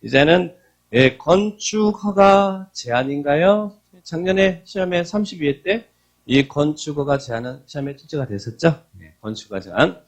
이제는 건축 허가 제한인가요? 작년에 시험에 32회 때 이 건축 허가 제한은 시험에 출제가 됐었죠? 네, 건축 허가 제한.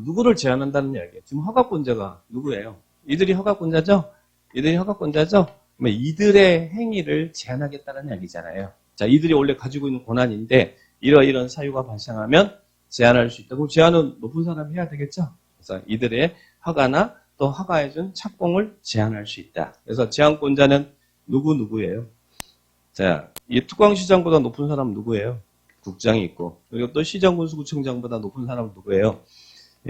누구를 제한한다는 이야기예요? 지금 허가권자가 누구예요? 이들이 허가권자죠? 이들이 허가권자죠? 그러면 이들의 행위를 제한하겠다는 이야기잖아요. 자, 이들이 원래 가지고 있는 권한인데 이런 사유가 발생하면 제한할 수 있다고. 제한은 높은 사람이 해야 되겠죠? 그래서 이들의 허가나 또 허가해준 착공을 제한할 수 있다. 그래서 제한권자는 누구예요? 자, 이 특광시장보다 높은 사람은 누구예요? 국장이 있고, 그리고 또 시정군수구청장보다 높은 사람은 누구예요?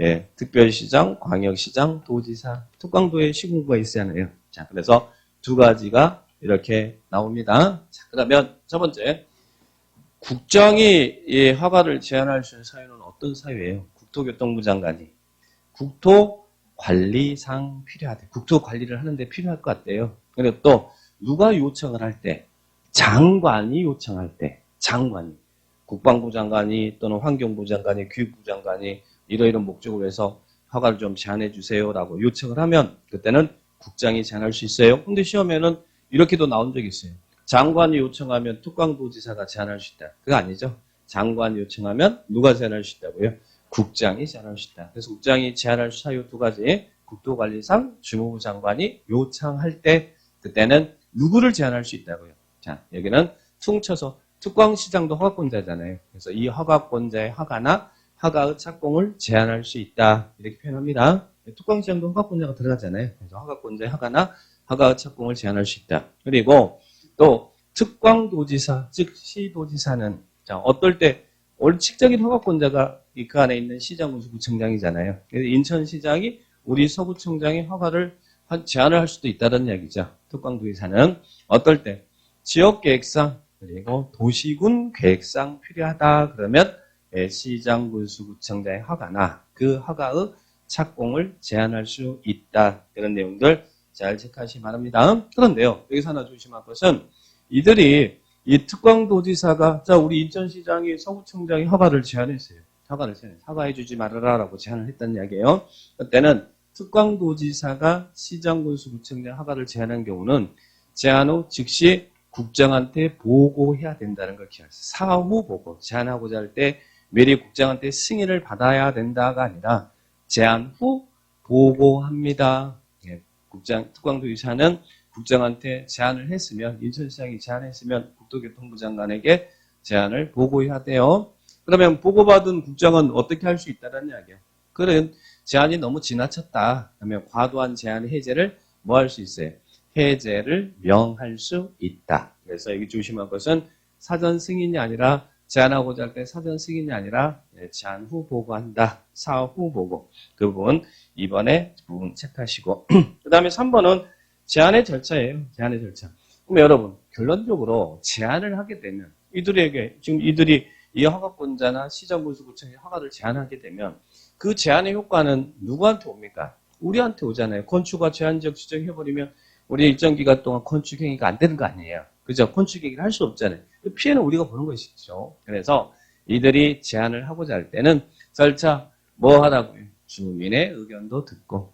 예, 특별시장, 광역시장, 도지사, 특광도에 시군구가 있잖아요. 자, 그래서 두 가지가 이렇게 나옵니다. 자, 그러면 첫 번째, 국정이 이 허가를 제한할 수 있는 사유는 어떤 사유예요? 국토교통부 장관이 국토관리상 필요하대. 국토관리를 하는데 필요할 것 같대요. 그리고 또 누가 요청을 할 때? 장관이 요청할 때, 장관이. 국방부 장관이 또는 환경부 장관이, 교육부 장관이 이러이런 목적으로 해서 허가를 좀 제한해 주세요라고 요청을 하면 그때는 국장이 제한할 수 있어요. 근데 시험에는 이렇게도 나온 적이 있어요. 장관이 요청하면 특광도지사가 제한할 수 있다. 그거 아니죠. 장관이 요청하면 누가 제한할 수 있다고요? 국장이 제한할 수 있다. 그래서 국장이 제한할 사유 두 가지. 국토관리상 주무부 장관이 요청할 때 그때는 누구를 제한할 수 있다고요? 자, 여기는 퉁쳐서 특광시장도 허가권자잖아요. 그래서 이 허가권자의 허가나 허가의 착공을 제한할 수 있다. 이렇게 표현합니다. 특광시장도 허가권자가 들어가잖아요. 그래서 허가권자의 허가나 허가의 착공을 제한할 수 있다. 그리고 또 특광도지사, 즉 시도지사는 자, 어떨 때 원칙적인 허가권자가 그 안에 있는 시장군수구청장이잖아요. 그래서 인천시장이 우리 서구청장의 허가를 제한을 할 수도 있다는 이야기죠. 특광도지사는 어떨 때 지역계획상 그리고 도시군 계획상 필요하다 그러면 시장군수구청장의 허가나 그 허가의 착공을 제한할 수 있다. 이런 내용들 잘 체크하시기 바랍니다. 그런데요, 여기서 하나 조심할 것은 이들이 이 특광도지사가 자 우리 인천시장이 서구청장이 허가를 제한했어요. 허가해주지 말아라라고 제한을 했다는 이야기예요. 그때는 특광도지사가 시장군수구청장 허가를 제한한 경우는 제한 후 즉시 국장한테 보고해야 된다는 걸 기억하세요. 사후 보고. 제한하고자 할 때 미리 국장한테 승인을 받아야 된다가 아니라 제한 후 보고합니다. 예, 특광도지사는 국장한테 제안을 했으면, 인천시장이 제안했으면 국토교통부 장관에게 제안을 보고해야 돼요. 그러면 보고받은 국장은 어떻게 할 수 있다는 이야기예요. 그런 제안이 너무 지나쳤다. 그러면 과도한 제안 해제를 뭐 할 수 있어요? 해제를 명할 수 있다. 그래서 여기 조심할 것은 사전 승인이 아니라 제안하고자 할 때 사전 승인이 아니라 제안 후 보고한다. 사후 보고. 그 부분 이번에 부분 체크하시고 그 다음에 3번은 제안의 절차예요. 제안의 절차. 그럼 여러분 결론적으로 제안을 하게 되면 이들에게 지금 이들이 이 허가권자나 시정군수구청이 허가를 제안하게 되면 그 제안의 효과는 누구한테 옵니까? 우리한테 오잖아요. 건축과 제한지역 지정해버리면 우리 일정 기간 동안 건축행위가 안 되는 거 아니에요. 그죠? 건축행위를 할 수 없잖아요. 그 피해는 우리가 보는 것이죠. 그래서 이들이 제안을 하고자 할 때는 절차 뭐 하라고요? 주민의 의견도 듣고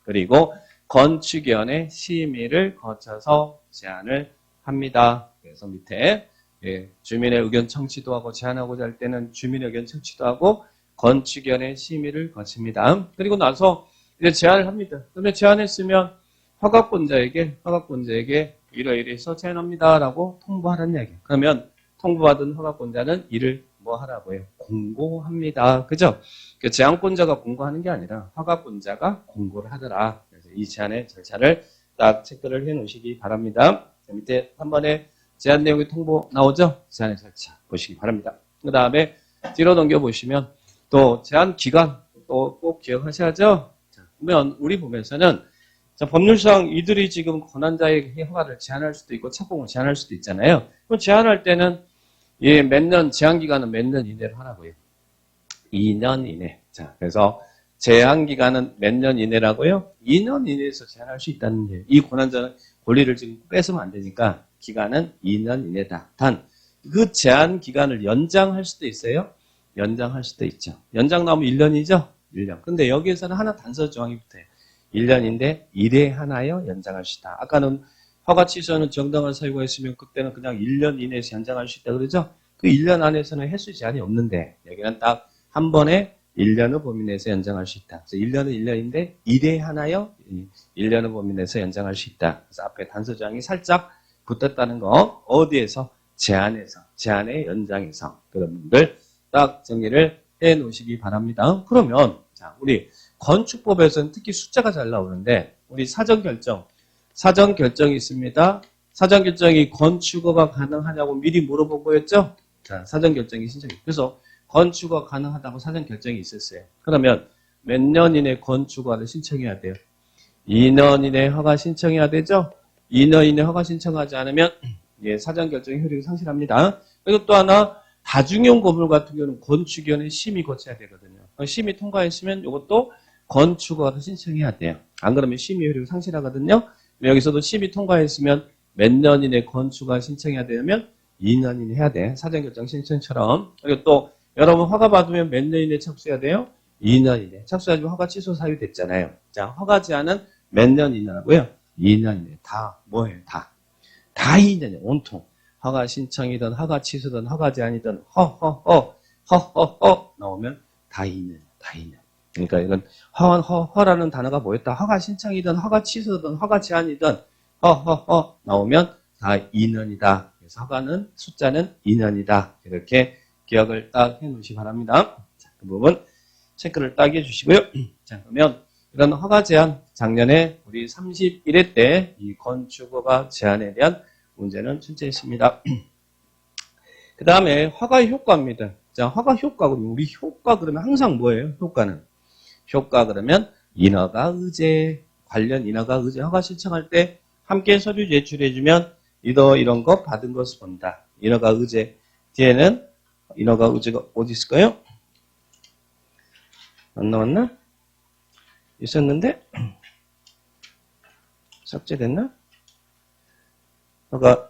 그리고 건축위원회 심의를 거쳐서 제안을 합니다. 그래서 밑에 주민의 의견 청취도 하고 제안하고자 할 때는 주민의 의견 청취도 하고 건축위원회 심의를 거칩니다. 그리고 나서 이제 제안을 합니다. 그러면 제안했으면 허가권자에게 이러이러해서 제안합니다라고 통보하라는 얘기예요. 그러면 통보받은 허가권자는 이를 뭐 하라고요? 공고합니다. 그죠? 그 제안권자가 공고하는 게 아니라 허가권자가 공고를 하더라. 그래서 이 제안의 절차를 딱 체크를 해 놓으시기 바랍니다. 밑에 한 번에 제안 내용의 통보 나오죠? 제안의 절차 보시기 바랍니다. 그 다음에 뒤로 넘겨보시면 또 제안 기간 또 꼭 기억하셔야죠? 자, 그러면 우리 보면서는 자, 법률상 이들이 지금 권한자의 허가를 제한할 수도 있고 착공을 제한할 수도 있잖아요. 그럼 제한할 때는 제한 기간은 몇 년 이내로 하라고요? 2년 이내. 자, 그래서 제한 기간은 몇 년 이내라고요? 2년 이내에서 제한할 수 있다는 게 이 권한자는 권리를 지금 뺏으면 안 되니까 기간은 2년 이내다. 단 그 제한 기간을 연장할 수도 있어요. 연장할 수도 있죠. 연장 나오면 1년이죠? 1년. 근데 여기에서는 하나 단서 조항이 붙어요. 1년인데 1회 하나여 연장할 수 있다. 아까는 허가 취소는 정당한 사유가 있으면 그때는 그냥 1년 이내에서 연장할 수 있다 그러죠? 그 1년 안에서는 횟수 제한이 없는데 여기는 딱 한 번에 1년의 범위 내에서 연장할 수 있다. 그래서 1년은 1년인데 1회 하나여 1년의 범위 내에서 연장할 수 있다. 그래서 앞에 단서조항이 살짝 붙었다는 거 어디에서? 제한의 연장에서 그런 분들 딱 정리를 해 놓으시기 바랍니다. 그러면 자 우리 건축법에서는 특히 숫자가 잘 나오는데 우리 사전결정이 있습니다. 사전결정이 건축허가 가능하냐고 미리 물어본 거였죠? 자, 사전결정이 신청이. 그래서 건축허가 가능하다고 사전결정이 있었어요. 그러면 몇 년 이내 건축허가를 신청해야 돼요? 2년 이내 허가 신청해야 되죠? 2년 이내 허가 신청하지 않으면 예, 사전결정의 효력이 상실합니다. 그리고 또 하나 다중용 건물 같은 경우는 건축위원회 심의 거쳐야 되거든요. 심의 통과했으면 이것도 건축허가를 신청해야 돼요. 안 그러면 심의 효력이 상실하거든요. 여기서도 심의 통과했으면 몇 년 이내 건축허가 신청해야 되면 2년 이내 해야 돼. 사전결정 신청처럼. 그리고 또 여러분 허가 받으면 몇 년 이내 착수해야 돼요? 2년 이내. 착수하지만 허가 취소 사유 됐잖아요. 자, 허가 제한은 몇 년 이내라고요? 2년 이내. 다 뭐예요? 다 2년이에요. 온통. 허가 신청이든 허가 취소든 허가 제한이든 허 나오면 다 2년. 그러니까 이건 허라는 단어가 뭐였다? 허가 신청이든 허가 취소든 허가 제한이든 나오면 다 2년이다. 그래서 허가는 숫자는 2년이다. 이렇게 기억을 딱 해놓으시기 바랍니다. 자, 그 부분 체크를 딱 해주시고요. 자, 그러면 이런 허가 제한 작년에 우리 31회 때 이 건축허가 제한에 대한 문제는 출제했습니다. 그 다음에 허가 효과입니다. 자, 허가 효과 그러면 우리 효과 그러면 항상 뭐예요? 효과 그러면 인허가 의제 관련 인허가 의제 허가 신청할 때 함께 서류 제출해주면 이런 거 받은 것을 본다. 인허가 의제 뒤에는 인허가 의제가 어디 있을까요? 안 나왔나? 있었는데 삭제됐나?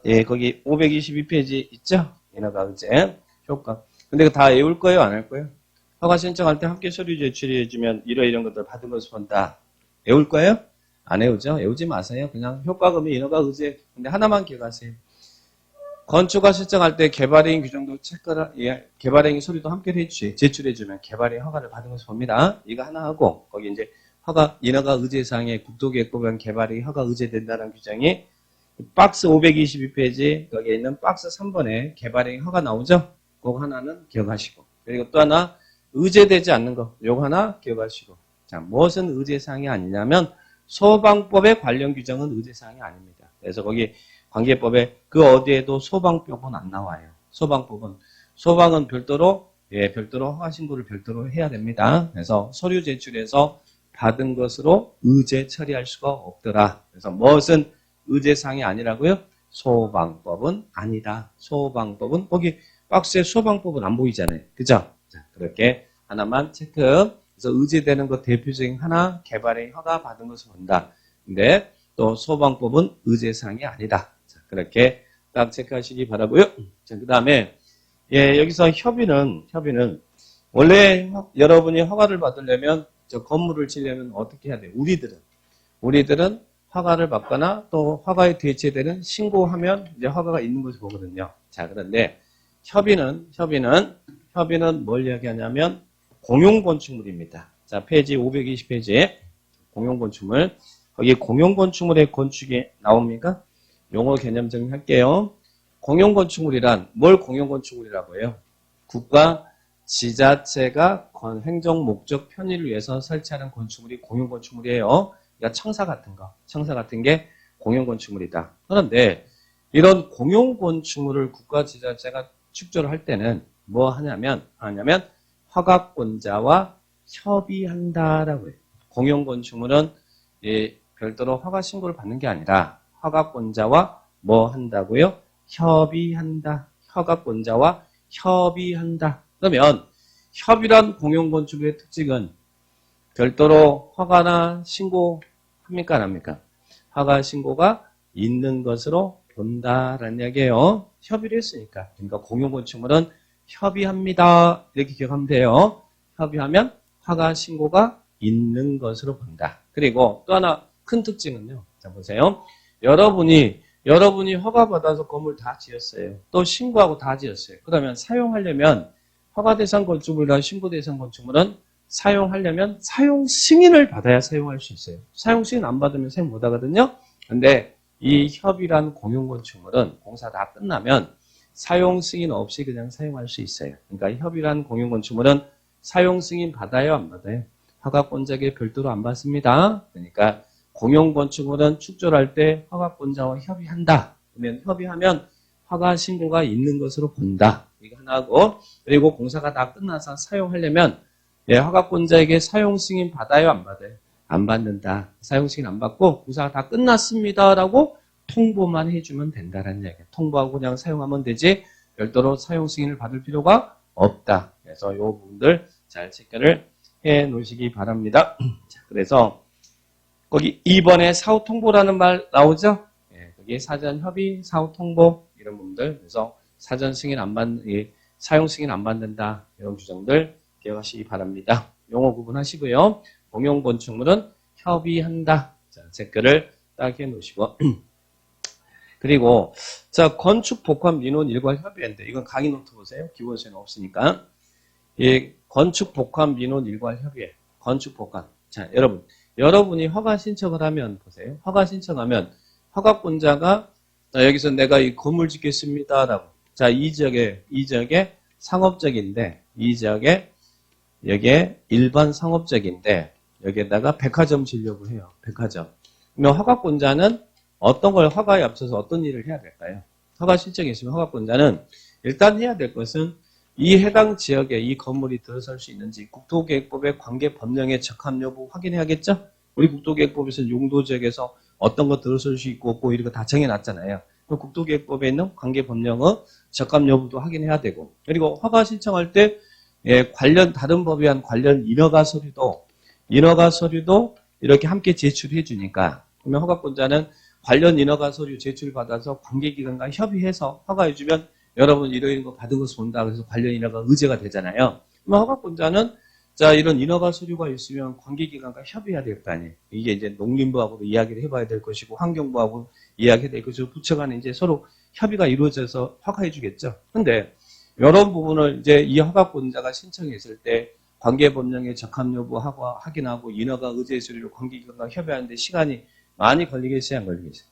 예, 거기 522페이지 있죠? 인허가 의제 효과. 근데 다 외울 거예요? 안 할 거예요? 허가 신청할 때 함께 서류 제출해주면 이런 것들 받은 것을 본다. 외울 거예요? 안 외우죠? 외우지 마세요. 그냥 효과 그러면 인허가 의제. 근데 하나만 기억하세요. 건축허가 신청할 때 개발행 규정도 체크를, 예, 개발행위 서류도 함께 제출해주면 개발행 허가를 받은 것을 봅니다. 이거 하나 하고, 거기 이제 인허가 의제상에 국토기획법은 개발행위 허가 의제된다는 규정이 박스 522페이지, 거기에 있는 박스 3번에 개발행위 허가 나오죠? 그거 하나는 기억하시고. 그리고 또 하나, 의제되지 않는 거, 요거 하나 기억하시고. 자, 무엇은 의제사항이 아니냐면, 소방법의 관련 규정은 의제사항이 아닙니다. 그래서 거기 관계법에 그 어디에도 소방법은 안 나와요. 소방은 별도로 허가 신고를 별도로 해야 됩니다. 그래서 서류 제출해서 받은 것으로 의제 처리할 수가 없더라. 그래서 무엇은 의제사항이 아니라고요? 소방법은 아니다. 소방법은 거기 박스에 소방법은 안 보이잖아요. 그죠? 자, 그렇게 하나만 체크. 그래서 의제되는 것 대표적인 하나 개발의 허가 받은 것을 본다. 근데 또 소방법은 의제사항이 아니다. 자, 그렇게 딱 체크하시기 바라고요. 자, 그 다음에 예, 여기서 협의는 원래 여러분이 허가를 받으려면 저 건물을 지려면 어떻게 해야 돼요? 우리들은 허가를 받거나 또 허가에 대체되는 신고하면 이제 허가가 있는 것을 보거든요. 자, 그런데 협의는 뭘 이야기하냐면 공용건축물입니다. 자, 페이지 520페이지에 공용건축물. 거기 공용건축물의 건축이 나옵니까? 용어 개념 정리할게요. 공용건축물이란 뭘 공용건축물이라고 해요? 국가 지자체가 행정 목적 편의를 위해서 설치하는 건축물이 공용건축물이에요. 그러니까 청사 같은 게 공용건축물이다. 그런데 이런 공용건축물을 국가 지자체가 축조를 할 때는 뭐 하냐면 허가권자와 협의한다라고 해요. 공용건축물은 별도로 허가 신고를 받는 게 아니라 허가권자와 뭐 한다고요? 협의한다. 허가권자와 협의한다. 그러면 협의란 공용건축물의 특징은 별도로 허가나 신고합니까? 안 합니까? 허가 신고가 있는 것으로 본다라는 이야기예요. 협의를 했으니까. 그러니까 공용건축물은 협의합니다. 이렇게 기억하면 돼요. 협의하면 허가 신고가 있는 것으로 본다. 그리고 또 하나 큰 특징은요. 자, 보세요. 여러분이 허가받아서 건물 다 지었어요. 또 신고하고 다 지었어요. 그러면 사용하려면 허가대상 건축물이나 신고대상 건축물은 사용하려면 사용 승인을 받아야 사용할 수 있어요. 사용 승인 안 받으면 사용 못 하거든요. 근데 이 협의란 공용 건축물은 공사 다 끝나면 사용 승인 없이 그냥 사용할 수 있어요. 그러니까 협의란 공용 건축물은 사용 승인 받아요, 안 받아요? 허가권자에게 별도로 안 받습니다. 그러니까 공용 건축물은 축조할 때 허가권자와 협의한다. 그러면 협의하면 허가 신고가 있는 것으로 본다. 이거 하나고, 그리고 공사가 다 끝나서 사용하려면 허가권자에게 사용 승인 받아요, 안 받아요? 안 받는다. 사용 승인 안 받고 공사가 다 끝났습니다라고 통보만 해주면 된다라는 얘기예요. 통보하고 그냥 사용하면 되지 별도로 사용 승인을 받을 필요가 없다. 그래서 이 부분들 잘 체크를 해 놓으시기 바랍니다. 자, 그래서 거기 2번에 사후 통보라는 말 나오죠? 거기 사전 협의, 사후 통보 이런 부분들. 그래서 사전 승인 안 받는, 사용 승인 안 받는다 이런 규정들 기억하시기 바랍니다. 용어 구분하시고요. 공용 건축물은 협의한다. 자, 체크를 딱 해 놓으시고. 그리고 자, 건축 복합 민원 일괄 협의인데 이건 강의 노트 보세요. 기본 수는 없으니까. 건축 복합 민원 일괄 협의. 건축 복합. 자, 여러분이 허가 신청을 하면 보세요. 허가 신청하면 허가권자가 여기서 내가 이 건물 짓겠습니다라고. 자, 이 지역에 상업적인데 이 지역에 여기에 일반 상업적인데 여기에다가 백화점 지려고 해요. 백화점. 그러면 허가권자는 어떤 걸 허가에 앞서서 어떤 일을 해야 될까요? 허가 신청이 있으면 허가권자는 일단 해야 될 것은 이 해당 지역에 이 건물이 들어설 수 있는지 국토계획법의 관계 법령에 적합 여부 확인해야겠죠? 우리 국토계획법에서는 용도지역에서 어떤 거 들어설 수 있고 없고 이런 거 다 정해놨잖아요. 국토계획법에 있는 관계 법령의 적합 여부도 확인해야 되고, 그리고 허가 신청할 때 다른 법에 한 관련 인허가 서류도 이렇게 함께 제출해 주니까, 그러면 허가권자는 관련 인허가 서류 제출받아서 관계기관과 협의해서 허가해주면 여러분 이런 거 받은 것을 본다. 그래서 관련 인허가 의제가 되잖아요. 그러면 허가권자는 자, 이런 인허가 서류가 있으면 관계기관과 협의해야 될 거 아니에요. 이게 이제 농림부하고도 이야기를 해봐야 될 것이고, 환경부하고 이야기해야 될 것이고, 부처 간에 이제 서로 협의가 이루어져서 허가해주겠죠. 근데 이런 부분을 이제 이 허가권자가 신청했을 때 관계법령의 적합 여부 확인하고 인허가 의제 서류로 관계기관과 협의하는데 시간이 많이 걸리겠어요, 안 걸리겠어요?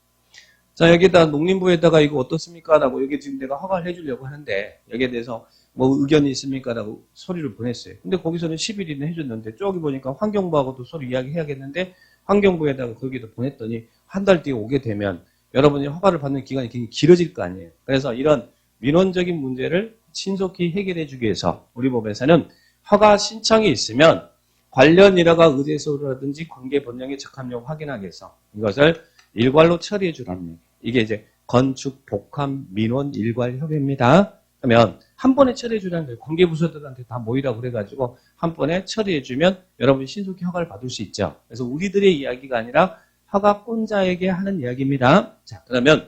자, 여기다 농림부에다가 이거 어떻습니까? 라고 여기 지금 내가 허가를 해주려고 하는데 여기에 대해서 뭐 의견이 있습니까? 라고 소리를 보냈어요. 근데 거기서는 10일이나 해줬는데 저기 보니까 환경부하고도 서로 이야기해야겠는데 환경부에다가 거기도 보냈더니 한 달 뒤에 오게 되면 여러분이 허가를 받는 기간이 굉장히 길어질 거 아니에요. 그래서 이런 민원적인 문제를 신속히 해결해 주기 위해서 우리 법에서는 허가 신청이 있으면 관련 인허가 의제 서류라든지 관계 법령의 적합 여부 확인하기 위해서 이것을 일괄로 처리해 주라는 얘기예요. 이게 이제 건축 복합 민원 일괄 협의입니다. 그러면 한 번에 처리해 주라는 거예요. 관계부서들한테 다 모이라고 그래가지고 한 번에 처리해 주면 여러분이 신속히 허가를 받을 수 있죠. 그래서 우리들의 이야기가 아니라 허가권자에게 하는 이야기입니다. 자, 그러면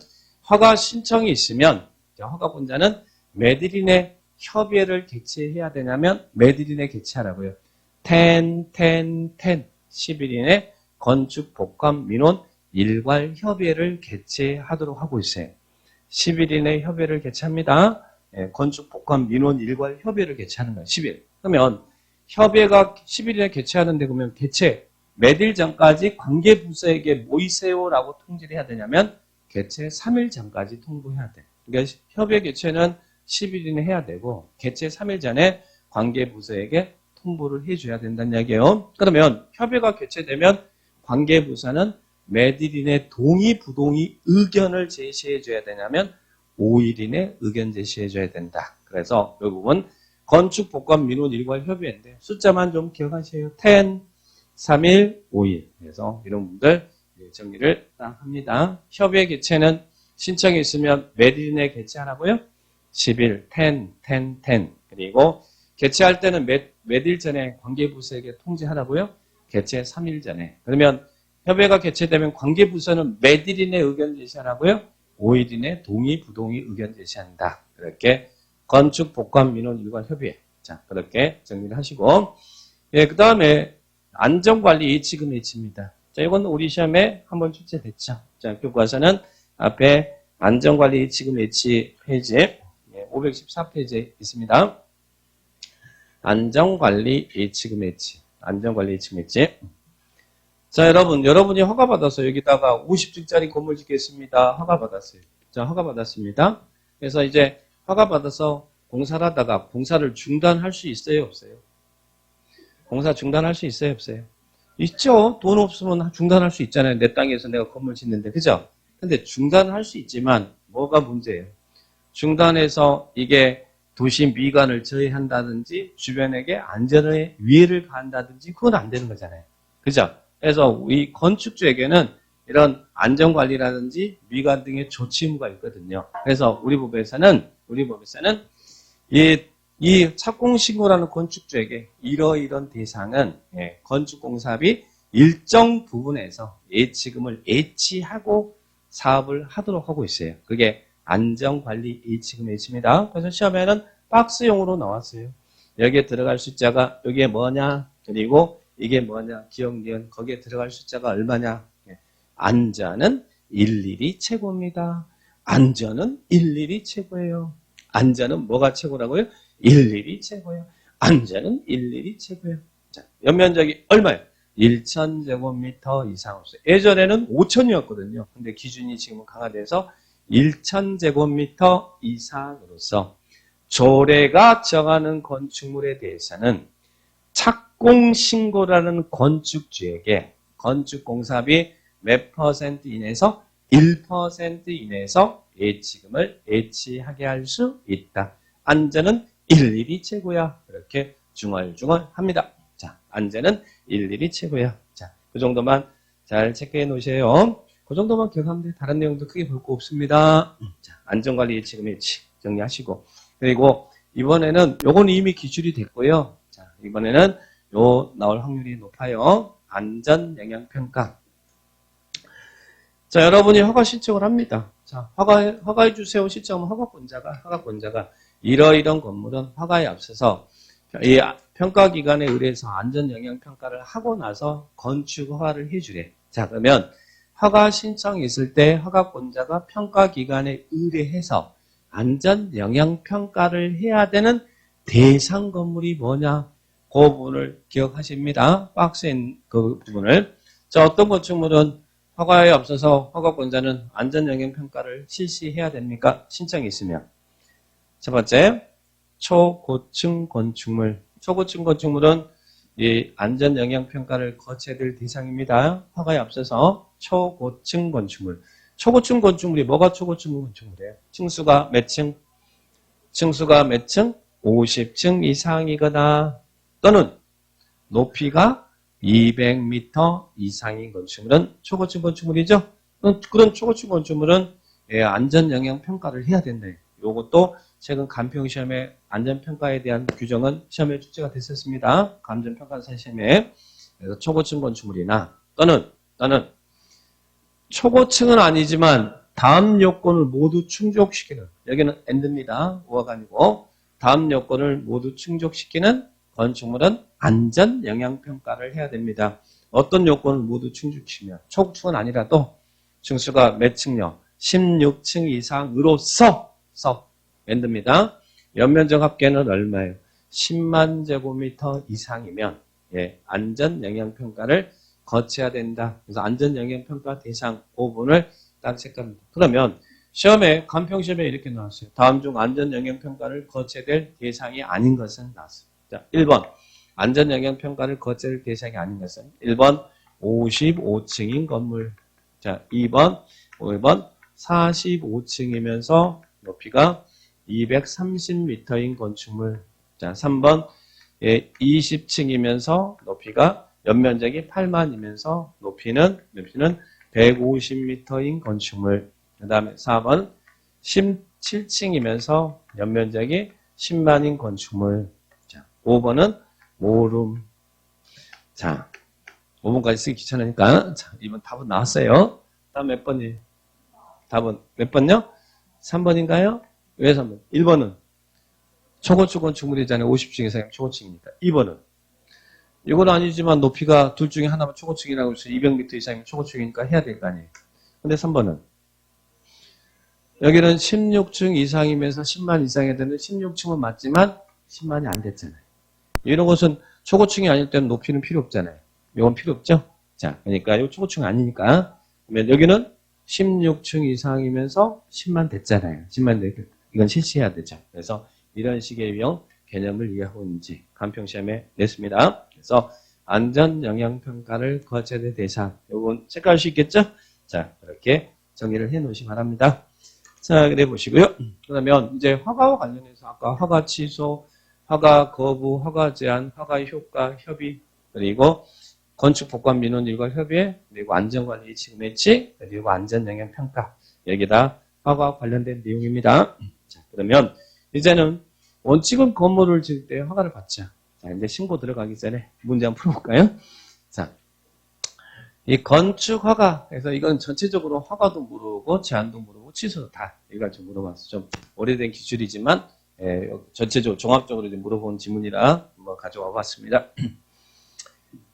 허가 신청이 있으면 허가권자는 매들인의 협의회를 개최해야 되냐면 매들인의 개최하라고요. 10일인의 건축 복합 민원 일괄 협의회를 개최하도록 하고 있어요. 10일인의 협의회를 개최합니다. 건축 복합 민원 일괄 협의회를 개최하는 거예요. 10일. 그러면 협의회가 10일에 개최하는데 그러면 개최 몇 일 전까지 관계부서에게 모이세요라고 통지를 해야 되냐면 개최 3일 전까지 통보해야 돼. 그러니까 협의회 개최는 10일이나 해야 되고 개최 3일 전에 관계부서에게 통보를 해줘야 된다는 얘기예요. 그러면 협의회가 개최되면 관계부서는 몇 일 이내 동의, 부동의 의견을 제시해줘야 되냐면 5일 이내 의견 제시해줘야 된다. 그래서 이 부분 건축 복합 민원 일괄 협의회인데 숫자만 좀 기억하세요. 10, 3일, 5일. 그래서 이런 분들 정리를 딱 합니다. 협의회 개최는 신청이 있으면 몇 일 이내 개최하라고요? 10일, 10. 그리고 개최할 때는 몇 일 전에 관계부서에게 통지하라고요? 개최 3일 전에. 그러면 협의회가 개최되면 관계부서는 몇 일 이내 의견 제시하라고요? 5일 이내 동의, 부동의 의견 제시한다. 그렇게 건축 복합 민원 일괄 협의회. 자, 그렇게 정리를 하시고. 그 다음에 안전관리 예치금 H입니다. 자, 이건 우리 시험에 한번 출제됐죠. 자, 교과서는 앞에 안전관리 예치금 H 페이지 514페이지에 있습니다. 안전관리 예치금 H. 안전관리 예치금 H. 자, 여러분이 허가받아서 여기다가 50층짜리 건물 짓겠습니다. 허가받았어요. 자, 허가받았습니다. 그래서 이제 허가받아서 공사를 하다가 공사를 중단할 수 있어요, 없어요? 공사 중단할 수 있어요, 없어요? 있죠. 돈 없으면 중단할 수 있잖아요. 내 땅에서 내가 건물 짓는데, 그죠? 근데 중단할 수 있지만 뭐가 문제예요? 중단해서 이게 도시 미관을 저해한다든지 주변에게 안전에 위해를 가한다든지 그건 안 되는 거잖아요. 그죠? 그래서 이 건축주에게는 이런 안전관리라든지 미관 등의 조치 의무가 있거든요. 그래서 우리 법에서는 이 착공신고라는 건축주에게 이러이런 대상은 건축공사비 일정 부분에서 예치금을 예치하고 사업을 하도록 하고 있어요. 그게 안전관리 예치금 H입니다. 그래서 시험에는 박스용으로 나왔어요. 여기에 들어갈 숫자가 여기에 뭐냐 그리고 이게 뭐냐 기억, 니은 거기에 들어갈 숫자가 얼마냐. 안전은 일일이 최고입니다. 안전은 일일이 최고예요. 안전은 뭐가 최고라고요? 일일이 최고예요. 안전은 일일이 최고예요. 자, 연면적이 얼마예요? 1,000제곱미터 이상 없어요. 예전에는 5,000이었거든요. 근데 기준이 지금은 강화돼서 1,000제곱미터 이상으로서 조례가 정하는 건축물에 대해서는 착공신고라는 건축주에게 건축공사비 몇 퍼센트 이내에서 1% 이내에서 예치금을 예치하게 할 수 있다. 안전은 일일이 최고야. 이렇게 중얼중얼합니다. 자, 안전은 일일이 최고야. 자, 그 정도만 잘 체크해 놓으세요. 그 정도만 기억하면 돼요. 다른 내용도 크게 볼 거 없습니다. 자, 안전관리 예치금 예치 정리하시고. 그리고 이번에는 요건 이미 기출이 됐고요. 자, 이번에는 요 나올 확률이 높아요. 안전영향평가. 자, 여러분이 허가 신청을 합니다. 자, 허가해 주세요. 신청하면 허가권자가 이러이런 건물은 허가에 앞서서 이 평가기관에 의뢰해서 안전영향평가를 하고 나서 건축 허가를 해주래. 자, 그러면 허가 신청이 있을 때 허가권자가 평가기관에 의뢰해서 안전영향평가를 해야 되는 대상 건물이 뭐냐? 그 부분을 기억하십니다. 박스에 있는 그 부분을. 자, 어떤 건축물은 허가에 앞서서 허가권자는 안전영향평가를 실시해야 됩니까? 신청이 있으면. 첫 번째, 초고층 건축물. 초고층 건축물은 이 안전영향평가를 거쳐야 될 대상입니다. 허가에 앞서서 초고층 건축물. 초고층 건축물이 뭐가 초고층 건축물이에요? 층수가 몇 층? 층수가 몇 층? 50층 이상이거나 또는 높이가 200m 이상인 건축물은 초고층 건축물이죠. 그런 초고층 건축물은 안전영향평가를 해야 된다. 이것도 최근 간평시험에 안전평가에 대한 규정은 시험에 출제가 됐었습니다. 감전평가사 시험에. 그래서 초고층 건축물이나 또는 초고층은 아니지만 다음 요건을 모두 충족시키는, 여기는 AND입니다. 오가 아니고 다음 요건을 모두 충족시키는 건축물은 안전영향평가를 해야 됩니다. 어떤 요건을 모두 충족시키면 초고층은 아니라도 층수가 몇 층요? 16층 이상으로서 AND입니다. 연면적 합계는 얼마예요? 10만 제곱미터 이상이면 안전영향평가를 거쳐야 된다. 그래서 안전영향평가 대상 5분을 딱 체크합니다. 그러면 시험에 간평시험에 이렇게 나왔어요. 다음 중 안전영향평가를 거쳐야 될 대상이 아닌 것은 나왔어요. 자, 1번 안전영향평가를 거쳐야 될 대상이 아닌 것은 1번 55층인 건물. 자, 2번 45층이면서 높이가 230m인 건축물. 자, 3번 20층이면서 높이가 연면적이 8만이면서 높이는 150m인 건축물. 그 다음에 4번 17층이면서 연면적이 10만인 건축물. 자, 5번은 모룸. 자, 5번까지 쓰기 귀찮으니까. 자, 2번 답은 나왔어요. 다음 몇 번이에요? 답은 몇 번요? 3번인가요? 왜 3번? 1번은 초고층 건축물이잖아요. 50층 이상 초고층이니까. 2번은 이건 아니지만 높이가 둘 중에 하나만 초고층이라고 해서 200m 이상이면 초고층이니까 해야 될 거 아니에요. 근데 3번은 여기는 16층 이상이면서 10만 이상이 되는 16층은 맞지만 10만이 안 됐잖아요. 이런 것은 초고층이 아닐 때는 높이는 필요 없잖아요. 이건 필요 없죠? 자, 그러니까 이 초고층 아니니까. 그러면 여기는 16층 이상이면서 10만 됐잖아요. 10만 됐 이건 실시해야 되죠. 그래서 이런 식의 유형 개념을 이해하고 있는지 간평시험에 냈습니다. 그래서 안전영향평가를 거쳐야 될 대상. 요건 체크할 수 있겠죠? 자, 그렇게 정리를 해 놓으시기 바랍니다. 자, 그래 보시고요. 그러면 이제 허가와 관련해서 아까 허가 취소, 허가 거부, 허가 제한, 허가 효과, 협의, 그리고 건축 복권 민원 일과 협의, 그리고 안전관리 예측 매치, 그리고 안전영향 평가. 여기다 허가와 관련된 내용입니다. 자, 그러면 이제는 원칙은 건물을 지을 때 허가를 받자. 자, 이제 신고 들어가기 전에 문제 한번 풀어볼까요? 자, 이 건축 허가에서 이건 전체적으로 허가도 물어보고 제한도 물어보고 취소도 다 이걸 좀 물어봤어. 좀 오래된 기술이지만 전체적으로 종합적으로 물어본 지문이라 한번 가져와 봤습니다.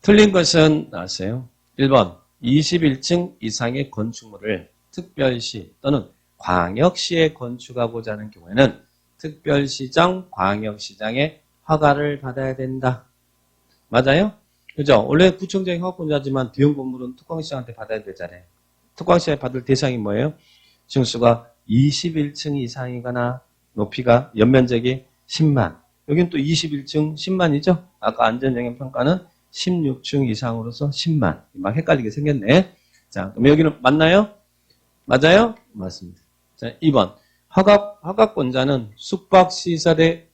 틀린 것은 나왔어요. 1번 21층 이상의 건축물을 특별시 또는 광역시에 건축하고자 하는 경우에는 특별시장, 광역시장의 허가를 받아야 된다. 맞아요? 그죠? 원래 구청장이 허가권자지만 대형 건물은 특광시장한테 받아야 되잖아요. 특광시장에 받을 대상이 뭐예요? 층수가 21층 이상이거나 높이가 연면적이 10만. 여긴 또 21층 10만이죠? 아까 안전영향평가는 16층 이상으로서 10만. 막 헷갈리게 생겼네. 자, 그럼 여기는 맞나요? 맞아요? 맞습니다. 자, 2번. 허가권자는 숙박시설에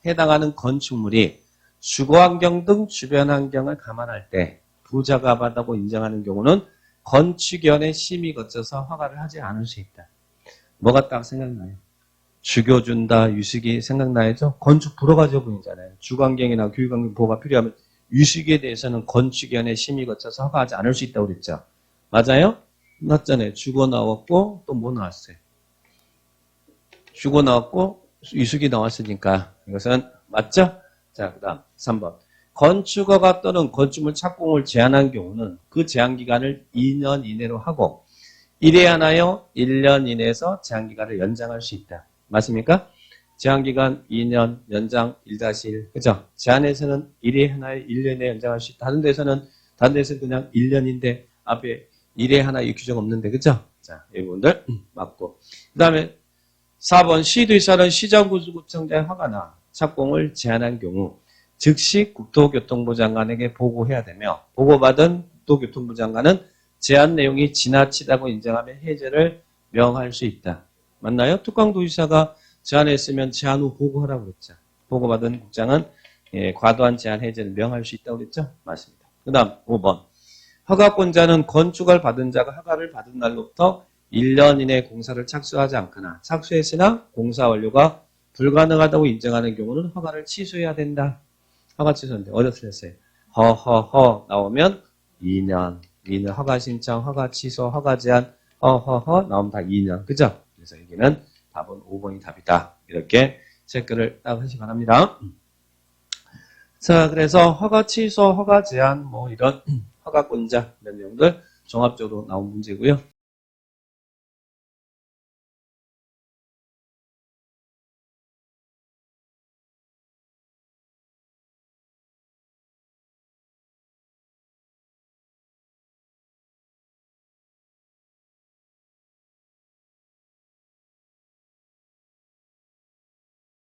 해당하는 건축물이 주거환경 등 주변 환경을 감안할 때 부자가 받다고 인정하는 경우는 건축위원회 심의 거쳐서 허가를 하지 않을 수 있다. 뭐가 딱 생각나요? 주거준다, 유식이 생각나야죠? 건축 불허가 부분이잖아요. 주거환경이나 교육환경 보호가 필요하면 유식에 대해서는 건축위원회 심의 거쳐서 허가하지 않을 수 있다고 그랬죠. 맞아요? 맞잖아요. 주거 나왔고 또 뭐 나왔어요? 주거 나왔고 유식이 나왔으니까 이것은 맞죠? 자, 그 다음 3번. 건축허가 또는 건축물 착공을 제한한 경우는 그 제한기간을 2년 이내로 하고 1회 하나요? 1년 이내에서 제한기간을 연장할 수 있다. 맞습니까? 제한기간 2년 연장 1-1. 그죠? 제한에서는 1회 하나에 1년 이내 연장할 수 있다. 다른 데서는 그냥 1년인데 앞에 1회 하나 이 규정 없는데. 그죠? 자, 이 부분들 맞고. 그 다음에 4번. 시도의사는 시장구청장의 허가나 착공을 제한한 경우 즉시 국토교통부 장관에게 보고해야 되며 보고받은 국토교통부 장관은 제한 내용이 지나치다고 인정하며 해제를 명할 수 있다. 맞나요? 특광도지사가 제한했으면 제한 후 보고하라고 그랬죠. 보고받은 국장은 과도한 제한 해제를 명할 수 있다고 그랬죠. 맞습니다. 그 다음 5번. 허가권자는 건축을 받은 자가 허가를 받은 날로부터 1년 이내 공사를 착수하지 않거나 착수했으나 공사 완료가 불가능하다고 인정하는 경우는 허가를 취소해야 된다. 허가 취소인데 어디서 틀렸어요? 허허허 나오면 2년 허가 신청, 허가 취소, 허가 제한, 허허허 나오면 다 2년. 그죠? 그래서 여기는 답은 5번이 답이다. 이렇게 체크를 딱 하시기 바랍니다. 자, 그래서 허가 취소, 허가 제한, 뭐 이런 허가권자 이런 내용들 종합적으로 나온 문제고요.